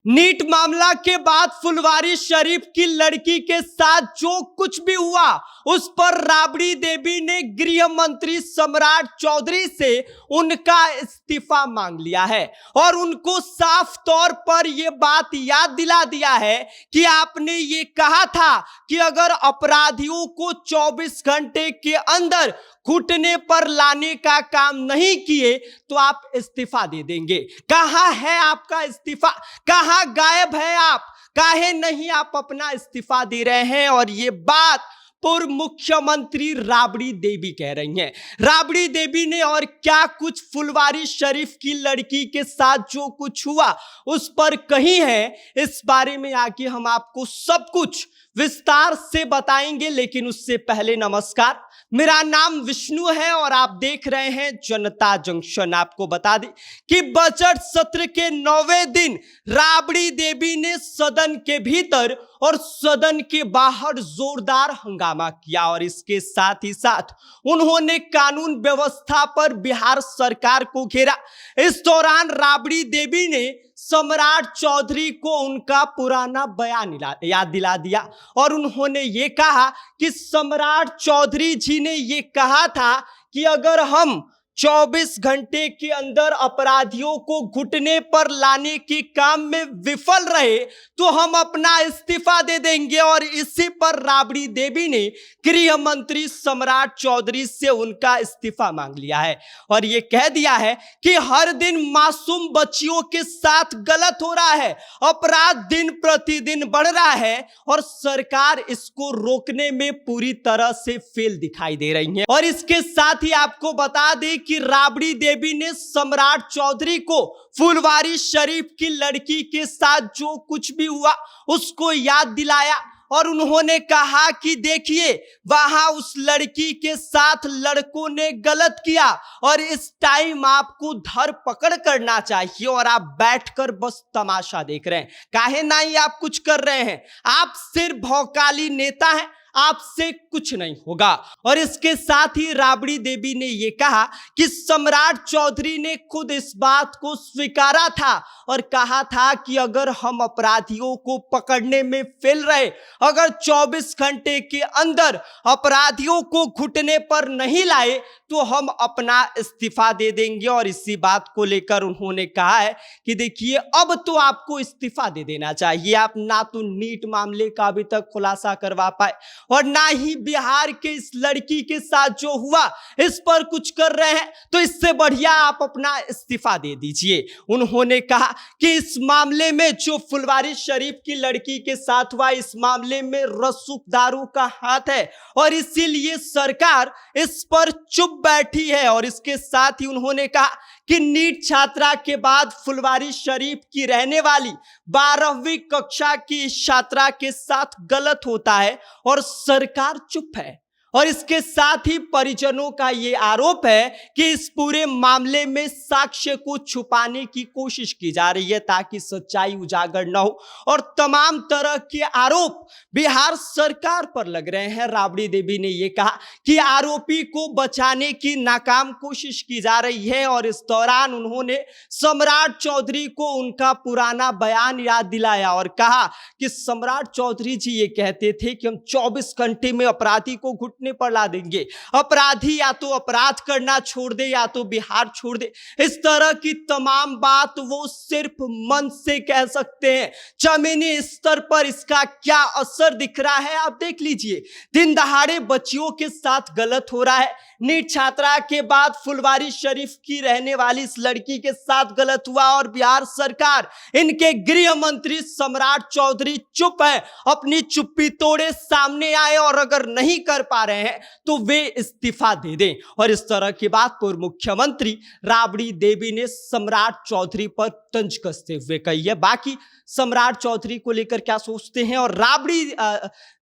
NEET मामला के बाद फुलवारी शरीफ की लड़की के साथ जो कुछ भी हुआ उस पर राबड़ी देवी ने गृह मंत्री सम्राट चौधरी से उनका इस्तीफा मांग लिया है और उनको साफ तौर पर यह बात याद दिला दिया है कि आपने ये कहा था कि अगर अपराधियों को 24 घंटे के अंदर घुटने पर लाने का काम नहीं किए तो आप इस्तीफा दे देंगे। कहां है आपका इस्तीफा? कहां गायब है आप? काहे नहीं आप अपना इस्तीफा दे रहे हैं? और ये बात पूर्व मुख्यमंत्री राबड़ी देवी कह रही हैं। राबड़ी देवी ने और क्या कुछ फुलवारी शरीफ की लड़की के साथ जो कुछ हुआ उस पर कही है, इस बारे में आके हम आपको सब कुछ विस्तार से बताएंगे। लेकिन उससे पहले नमस्कार, मेरा नाम विष्णु है और आप देख रहे हैं जनता जंक्शन। आपको बता दें कि बजट सत्र के 9वें दिन राबड़ी देवी ने सदन के भीतर और सदन के बाहर जोरदार हंगामा किया और इसके साथ ही साथ उन्होंने कानून व्यवस्था पर बिहार सरकार को घेरा। इस दौरान राबड़ी देवी ने सम्राट चौधरी को उनका पुराना बयान याद दिला दिया और उन्होंने ये कहा कि सम्राट चौधरी जी ने ये कहा था कि अगर हम 24 घंटे के अंदर अपराधियों को घुटने पर लाने के काम में विफल रहे तो हम अपना इस्तीफा दे देंगे। और इसी पर राबड़ी देवी ने गृह मंत्री सम्राट चौधरी से उनका इस्तीफा मांग लिया है और यह कह दिया है कि हर दिन मासूम बच्चियों के साथ गलत हो रहा है, अपराध दिन प्रतिदिन बढ़ रहा है और सरकार इसको रोकने में पूरी तरह से फेल दिखाई दे रही है। और इसके साथ ही आपको बता दें कि राबड़ी देवी ने सम्राट चौधरी को फुलवारी शरीफ की लड़की के साथ जो कुछ भी हुआ उसको याद दिलाया और उन्होंने कहा कि देखिए वहां उस लड़की के साथ लड़कों ने गलत किया और इस टाइम आपको धर पकड़ करना चाहिए और आप बैठकर बस तमाशा देख रहे हैं। काहे नहीं आप कुछ कर रहे हैं? आप सिर्फ भौकाली नेता हैं, आपसे कुछ नहीं होगा। और इसके साथ ही राबड़ी देवी ने यह कहा कि सम्राट चौधरी ने खुद इस बात को स्वीकारा था और कहा था कि अगर हम अपराधियों को पकड़ने में फेल रहे, अगर 24 घंटे के अंदर अपराधियों को घुटने पर नहीं लाए तो हम अपना इस्तीफा दे देंगे। और इसी बात को लेकर उन्होंने कहा है कि देखिए अब तो आपको इस्तीफा दे देना चाहिए। आप ना तो नीट मामले का अभी तक खुलासा करवा पाए और ना ही बिहार के इस लड़की के साथ जो हुआ इस पर कुछ कर रहे हैं, तो इससे बढ़िया आप अपना इस्तीफा दे दीजिए। उन्होंने कहा कि इस मामले में जो फुलवारी शरीफ की लड़की के साथ हुआ, इस मामले में रसूखदारों का हाथ है और इसीलिए सरकार इस पर चुप बैठी है। और इसके साथ ही उन्होंने कहा कि नीट छात्रा के बाद फुलवारी शरीफ की रहने वाली 12वीं कक्षा की छात्रा के साथ गलत होता है और सरकार चुप है। और इसके साथ ही परिजनों का यह आरोप है कि इस पूरे मामले में साक्ष्य को छुपाने की कोशिश की जा रही है ताकि सच्चाई उजागर न हो और तमाम तरह के आरोप बिहार सरकार पर लग रहे हैं। राबड़ी देवी ने यह कहा कि आरोपी को बचाने की नाकाम कोशिश की जा रही है और इस दौरान उन्होंने सम्राट चौधरी को उनका पुराना बयान याद दिलाया और कहा कि सम्राट चौधरी जी ये कहते थे कि हम 24 घंटे में अपराधी को घुटने पर ला देंगे, अपराधी या तो अपराध करना छोड़ दे या तो बिहार छोड़ दे। इस तरह की तमाम बात वो सिर्फ मन से कह सकते हैं, जमीनी स्तर पर इसका क्या असर दिख रहा है आप देख लीजिए। दिन दहाड़े बच्चियों के साथ गलत हो रहा है, नीट छात्रा के बाद फुलवारी शरीफ की रहने वाली इस लड़की के साथ गलत हुआ और बिहार सरकार, इनके गृह मंत्री सम्राट चौधरी चुप है, अपनी चुप्पी तोड़े सामने आए और अगर नहीं कर पा रहे हैं तो वे इस्तीफा दे दें। और इस तरह की बात पूर्व मुख्यमंत्री राबड़ी देवी ने सम्राट चौधरी पर तंज कसते हुए कही है। बाकी सम्राट चौधरी को लेकर क्या सोचते हैं और राबड़ी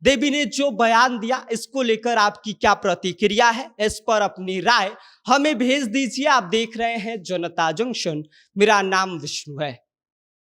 देवी ने जो बयान दिया इसको लेकर आपकी क्या प्रतिक्रिया है, इस पर अपनी राय हमें भेज दीजिए। आप देख रहे हैं जनता जंक्शन, मेरा नाम विष्णु है।